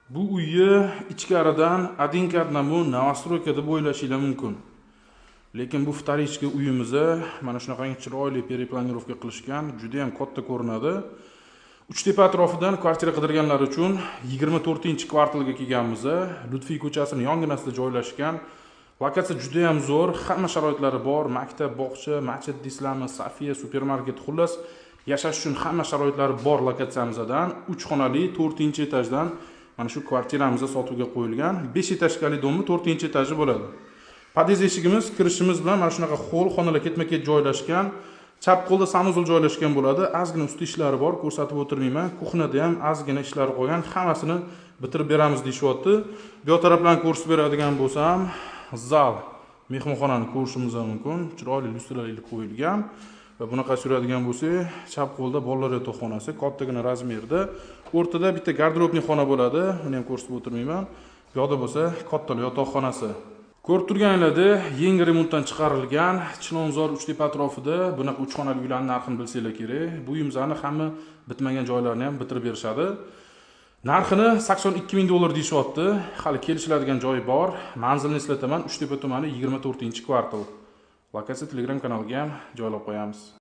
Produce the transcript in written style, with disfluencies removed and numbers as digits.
Bu uyni ichkaridan Adinkat namu Novostroyka deb o'ylashinglar mumkin. Lekin bu vtorichka uyimizni mana shunaqangi chiroyli periplanirovka qilishgan, juda ham katta ko'rinadi. Uchtepa atrofidan kvartira qidirganlar uchun 24-kvartalga kelganmiz. Lutfiy ko'chasining yonginasida joylashgan. Lokatsiya juda ham zo'r, hamma sharoitlari bor. Maktab, bog'cha, masjid deysizlarmi, Safiya, supermarket, xullas yashash uchun hamma sharoitlari bor lokatsiyamizdan 3 xonali 4-etajdan mana shu kvartiramizni sotuvga qo'yilgan. 5 etajli domni 4-etaji bo'ladi. Pod'ezd eshigimiz kirishimiz bilan mana shunaqa xo'l xonalar ketma-ket joylashgan. Chap qo'lda sanuzul joylashgan bo'ladi. Ozgina usti ishlari bor, ko'rsatib o'tirmayman. Kuxnada ham ozgina ishlari qolgan. Hammasini bitirib beramiz deyapti. Bu tarafdan ko'rsatib beradigan bo'lsam, zal, mehmonxonani ko'rishimiz mumkin. Chiroyli lyustralar qo'yilgan. Va bunaqa suradigan bo'lsa, chap qo'lda bolalar yotoqxonasi, kattagina razmerda. O'rtada bitta garderobniy xona bo'ladi. Uni ham ko'rsatib o'tirmayman. Bu yoqda bo'lsa, katta yotoqxonasi. Ko'rib turganingizda yangi remontdan chiqarilgan Chilonzor Uchtepa atrofida bunaqa 3 xonali uylarning narxini bilsanglar kerak. Bu uyimizlarni hamma bitmagan joylarini ham bitirib berishadi. Narxini $82,000 deyishyapti. Hali kelishiladigan joyi bor. Manzilni eslataman, Uchtepa tumani 24-kvartal. Lokatsiya Telegram kanaliga ham joylab qo'yamiz.